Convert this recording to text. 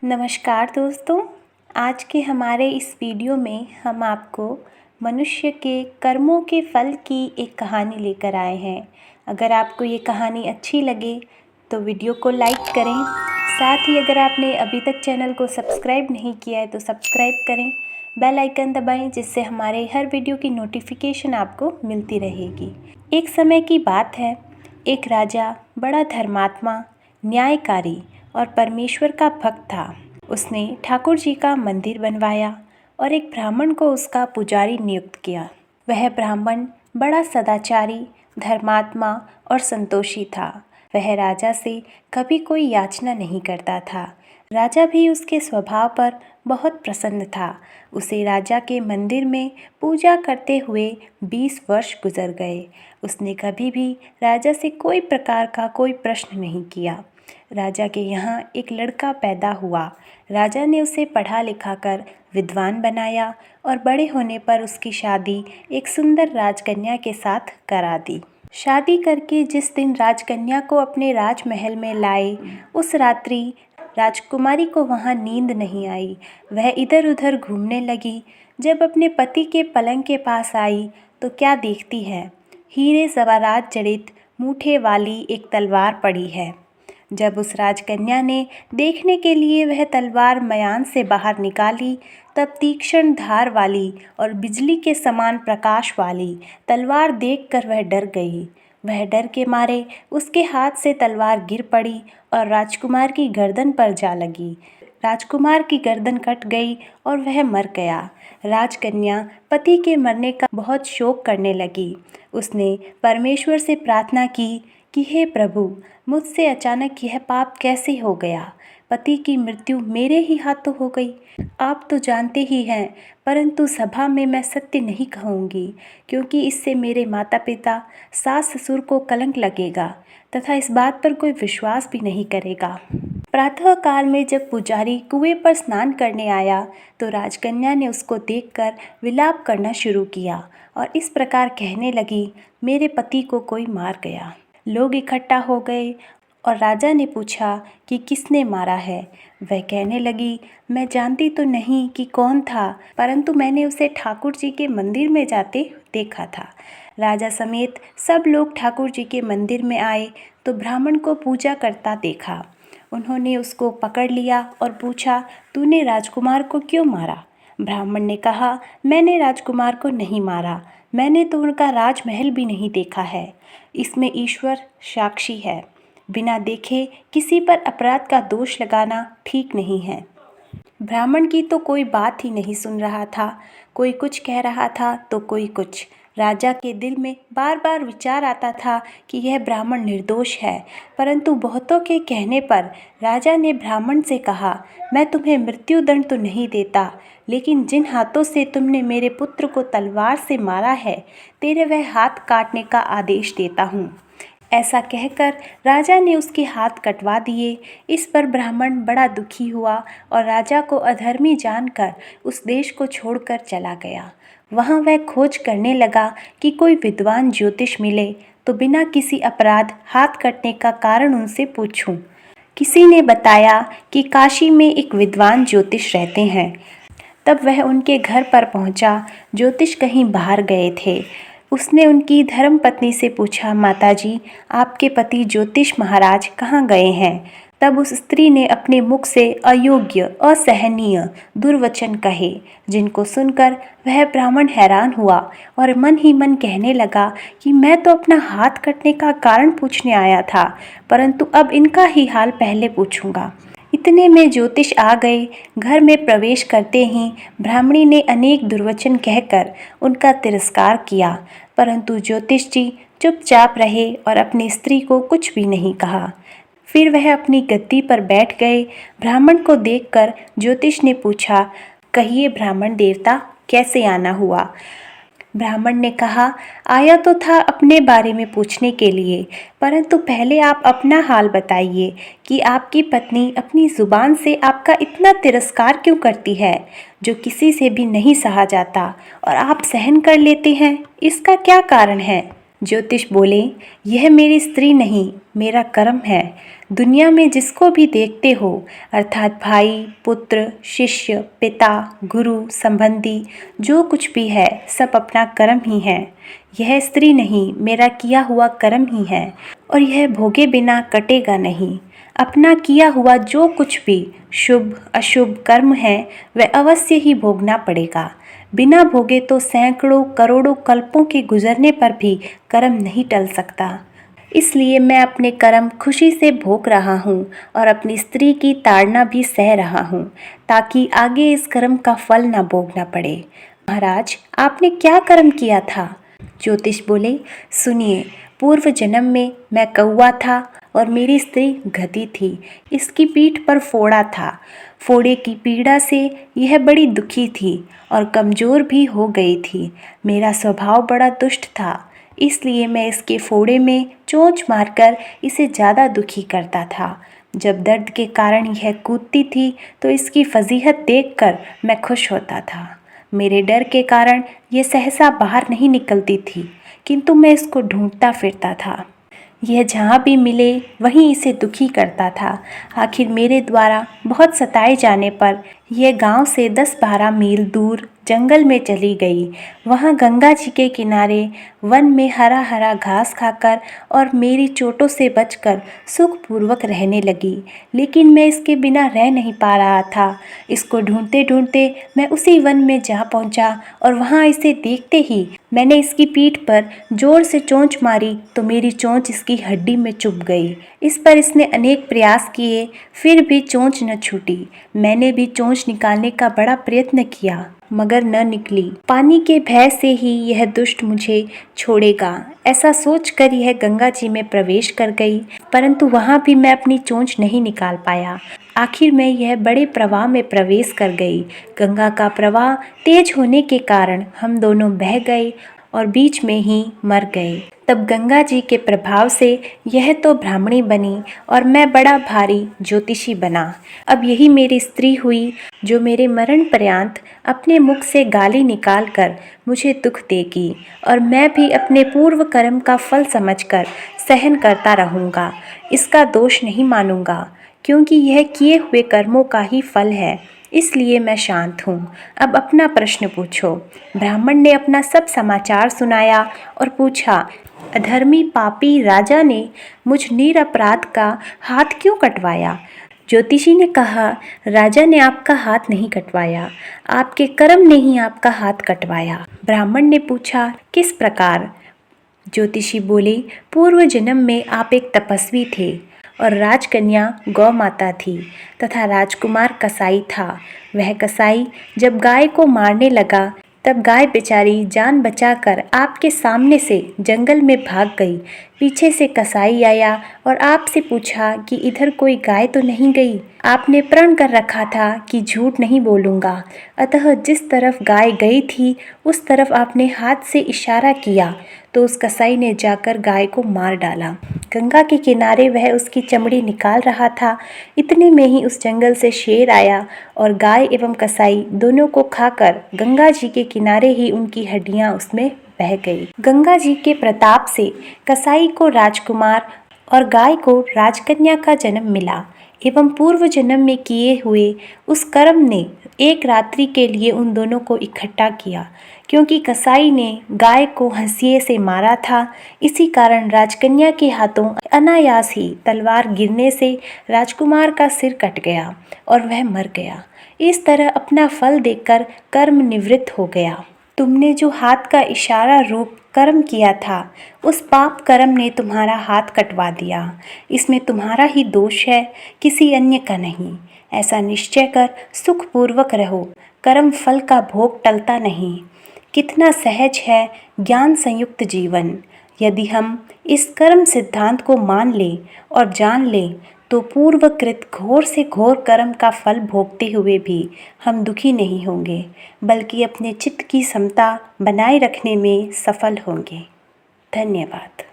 नमस्कार दोस्तों। आज के हमारे इस वीडियो में हम आपको मनुष्य के कर्मों के फल की एक कहानी लेकर आए हैं। अगर आपको ये कहानी अच्छी लगे तो वीडियो को लाइक करें। साथ ही अगर आपने अभी तक चैनल को सब्सक्राइब नहीं किया है तो सब्सक्राइब करें, बेल आइकन दबाएं जिससे हमारे हर वीडियो की नोटिफिकेशन आपको मिलती रहेगी। एक समय की बात है, एक राजा बड़ा धर्मात्मा, न्यायकारी और परमेश्वर का भक्त था। उसने ठाकुर जी का मंदिर बनवाया और एक ब्राह्मण को उसका पुजारी नियुक्त किया। वह ब्राह्मण बड़ा सदाचारी, धर्मात्मा और संतोषी था। वह राजा से कभी कोई याचना नहीं करता था। राजा भी उसके स्वभाव पर बहुत प्रसन्न था। उसे राजा के मंदिर में पूजा करते हुए 20 वर्ष गुजर गए। उसने कभी भी राजा से कोई प्रकार का कोई प्रश्न नहीं किया। राजा के यहाँ एक लड़का पैदा हुआ। राजा ने उसे पढ़ा लिखा कर विद्वान बनाया और बड़े होने पर उसकी शादी एक सुंदर राजकन्या के साथ करा दी। शादी करके जिस दिन राजकन्या को अपने राजमहल में लाए, उस रात्रि राजकुमारी को वहाँ नींद नहीं आई। वह इधर उधर घूमने लगी। जब अपने पति के पलंग के पास आई तो क्या देखती है, हीरे जवाहरात जड़ित मूठे वाली एक तलवार पड़ी है। जब उस राजकन्या ने देखने के लिए वह तलवार मयान से बाहर निकाली, तब तीक्ष्ण धार वाली और बिजली के समान प्रकाश वाली तलवार देखकर वह डर गई। वह डर के मारे उसके हाथ से तलवार गिर पड़ी और राजकुमार की गर्दन पर जा लगी। राजकुमार की गर्दन कट गई और वह मर गया। राजकन्या पति के मरने का बहुत शोक करने लगी। उसने परमेश्वर से प्रार्थना की कि हे प्रभु, मुझसे अचानक यह पाप कैसे हो गया। पति की मृत्यु मेरे ही हाथों हो गई। आप तो जानते ही हैं, परंतु सभा में मैं सत्य नहीं कहूँगी, क्योंकि इससे मेरे माता पिता, सास ससुर को कलंक लगेगा तथा इस बात पर कोई विश्वास भी नहीं करेगा। प्रातः काल में जब पुजारी कुएं पर स्नान करने आया तो राजकन्या ने उसको देखकर विलाप करना शुरू किया और इस प्रकार कहने लगी, मेरे पति को कोई मार गया। लोग इकट्ठा हो गए और राजा ने पूछा कि किसने मारा है। वह कहने लगी, मैं जानती तो नहीं कि कौन था, परंतु मैंने उसे ठाकुर जी के मंदिर में जाते देखा था। राजा समेत सब लोग ठाकुर जी के मंदिर में आए तो ब्राह्मण को पूजा करता देखा। उन्होंने उसको पकड़ लिया और पूछा, तूने राजकुमार को क्यों मारा? ब्राह्मण ने कहा, मैंने राजकुमार को नहीं मारा, मैंने तो उनका राजमहल भी नहीं देखा है। इसमें ईश्वर साक्षी है। बिना देखे किसी पर अपराध का दोष लगाना ठीक नहीं है। ब्राह्मण की तो कोई बात ही नहीं सुन रहा था। कोई कुछ कह रहा था तो कोई कुछ। राजा के दिल में बार बार विचार आता था कि यह ब्राह्मण निर्दोष है, परंतु बहुतों के कहने पर राजा ने ब्राह्मण से कहा, मैं तुम्हें मृत्युदंड तो नहीं देता, लेकिन जिन हाथों से तुमने मेरे पुत्र को तलवार से मारा है, तेरे वह हाथ काटने का आदेश देता हूँ। ऐसा कहकर राजा ने उसके हाथ कटवा दिए। इस पर ब्राह्मण बड़ा दुखी हुआ और राजा को अधर्मी जानकर उस देश को छोड़कर चला गया। वहाँ वह खोज करने लगा कि कोई विद्वान ज्योतिष मिले तो बिना किसी अपराध हाथ कटने का कारण उनसे पूछूं। किसी ने बताया कि काशी में एक विद्वान ज्योतिष रहते हैं। तब वह उनके घर पर पहुंचा। ज्योतिष कहीं बाहर गए थे। उसने उनकी धर्मपत्नी से पूछा, माताजी, आपके पति ज्योतिष महाराज कहाँ गए हैं? तब उस स्त्री ने अपने मुख से अयोग्य, असहनीय दुर्वचन कहे, जिनको सुनकर वह ब्राह्मण हैरान हुआ और मन ही मन कहने लगा कि मैं तो अपना हाथ कटने का कारण पूछने आया था, परंतु अब इनका ही हाल पहले पूछूंगा। इतने में ज्योतिष आ गए। घर में प्रवेश करते ही ब्राह्मणी ने अनेक दुर्वचन कहकर उनका तिरस्कार किया, परंतु ज्योतिष जी चुपचाप रहे और अपनी स्त्री को कुछ भी नहीं कहा। फिर वह अपनी गद्दी पर बैठ गए। ब्राह्मण को देखकर ज्योतिष ने पूछा, कहिए ब्राह्मण देवता, कैसे आना हुआ? ब्राह्मण ने कहा, आया तो था अपने बारे में पूछने के लिए, परंतु पहले आप अपना हाल बताइए कि आपकी पत्नी अपनी जुबान से आपका इतना तिरस्कार क्यों करती है, जो किसी से भी नहीं सहा जाता और आप सहन कर लेते हैं। इसका क्या कारण है? ज्योतिष बोले, यह मेरी स्त्री नहीं, मेरा कर्म है। दुनिया में जिसको भी देखते हो, अर्थात भाई, पुत्र, शिष्य, पिता, गुरु, संबंधी, जो कुछ भी है, सब अपना कर्म ही है। यह स्त्री नहीं, मेरा किया हुआ कर्म ही है, और यह भोगे बिना कटेगा नहीं। अपना किया हुआ जो कुछ भी शुभ अशुभ कर्म है, वह अवश्य ही भोगना पड़ेगा। बिना भोगे तो सैकड़ों करोड़ों कल्पों के गुजरने पर भी कर्म नहीं टल सकता। इसलिए मैं अपने कर्म खुशी से भोग रहा हूँ और अपनी स्त्री की ताड़ना भी सह रहा हूँ, ताकि आगे इस कर्म का फल न भोगना पड़े। महाराज, आपने क्या कर्म किया था? ज्योतिष बोले, सुनिए, पूर्व जन्म में मैं कौवा था और मेरी स्त्री गधी थी। इसकी पीठ पर फोड़ा था। फोड़े की पीड़ा से यह बड़ी दुखी थी और कमज़ोर भी हो गई थी। मेरा स्वभाव बड़ा दुष्ट था, इसलिए मैं इसके फोड़े में चोंच मारकर इसे ज़्यादा दुखी करता था। जब दर्द के कारण यह कूदती थी तो इसकी फजीहत देखकर मैं खुश होता था। मेरे डर के कारण यह सहसा बाहर नहीं निकलती थी, किंतु मैं इसको ढूंढता फिरता था। यह जहाँ भी मिले वहीं इसे दुखी करता था। आखिर मेरे द्वारा बहुत सताए जाने पर यह गांव से 10-12 मील दूर जंगल में चली गई। वहाँ गंगा जी के किनारे वन में हरा हरा घास खाकर और मेरी चोटों से बचकर सुखपूर्वक रहने लगी। लेकिन मैं इसके बिना रह नहीं पा रहा था। इसको ढूंढते ढूंढते मैं उसी वन में जा पहुंचा और वहाँ इसे देखते ही मैंने इसकी पीठ पर जोर से चोंच मारी तो मेरी चोंच इसकी हड्डी में चुभ गई। इस पर इसने अनेक प्रयास किए, फिर भी चोंच न छूटी। मैंने भी चोंच निकालने का बड़ा प्रयत्न किया, मगर न निकली। पानी के भय से ही यह दुष्ट मुझे छोड़ेगा, ऐसा सोचकर यह गंगा जी में प्रवेश कर गई, परंतु वहाँ भी मैं अपनी चोंच नहीं निकाल पाया। आखिर में यह बड़े प्रवाह में प्रवेश कर गई। गंगा का प्रवाह तेज होने के कारण हम दोनों बह गए और बीच में ही मर गए। तब गंगा जी के प्रभाव से यह तो ब्राह्मणी बनी और मैं बड़ा भारी ज्योतिषी बना। अब यही मेरी स्त्री हुई जो मेरे मरण पर्यंत अपने मुख से गाली निकालकर मुझे दुख देगी, और मैं भी अपने पूर्व कर्म का फल समझकर सहन करता रहूँगा। इसका दोष नहीं मानूंगा, क्योंकि यह किए हुए कर्मों का ही फल है, इसलिए मैं शांत हूँ। अब अपना प्रश्न पूछो। ब्राह्मण ने अपना सब समाचार सुनाया और पूछा, अधर्मी पापी राजा ने मुझ निरपराध का हाथ क्यों कटवाया? ज्योतिषी ने कहा, राजा ने आपका हाथ नहीं कटवाया, आपके कर्म ने ही आपका हाथ कटवाया। ब्राह्मण ने पूछा, किस प्रकार? ज्योतिषी बोले, पूर्व जन्म में आप एक तपस्वी थे और राजकन्या गौ माता थी तथा राजकुमार कसाई था। वह कसाई जब गाय को मारने लगा तब गाय बेचारी जान बचाकर आपके सामने से जंगल में भाग गई। पीछे से कसाई आया और आपसे पूछा कि इधर कोई गाय तो नहीं गई। आपने प्रण कर रखा था कि झूठ नहीं बोलूँगा, अतः जिस तरफ गाय गई थी उस तरफ आपने हाथ से इशारा किया तो उस कसाई ने जाकर गाय को मार डाला। गंगा के किनारे वह उसकी चमड़ी निकाल रहा था, इतने में ही उस जंगल से शेर आया और गाय एवं कसाई दोनों को खाकर गंगा जी के किनारे ही उनकी हड्डियां उसमें बह गई। गंगा जी के प्रताप से कसाई को राजकुमार और गाय को राजकन्या का जन्म मिला एवं पूर्व जन्म में किए हुए उस कर्म ने एक रात्रि के लिए उन दोनों को इकट्ठा किया। क्योंकि कसाई ने गाय को हंसिए से मारा था, इसी कारण राजकन्या के हाथों अनायास ही तलवार गिरने से राजकुमार का सिर कट गया और वह मर गया। इस तरह अपना फल देखकर कर्म निवृत्त हो गया। तुमने जो हाथ का इशारा रूप कर्म किया था, उस पाप कर्म ने तुम्हारा हाथ कटवा दिया। इसमें तुम्हारा ही दोष है, किसी अन्य का नहीं। ऐसा निश्चय कर सुखपूर्वक रहो, कर्म फल का भोग टलता नहीं। कितना सहज है ज्ञान संयुक्त जीवन। यदि हम इस कर्म सिद्धांत को मान लें और जान लें तो पूर्वकृत घोर से घोर कर्म का फल भोगते हुए भी हम दुखी नहीं होंगे, बल्कि अपने चित्त की समता बनाए रखने में सफल होंगे। धन्यवाद।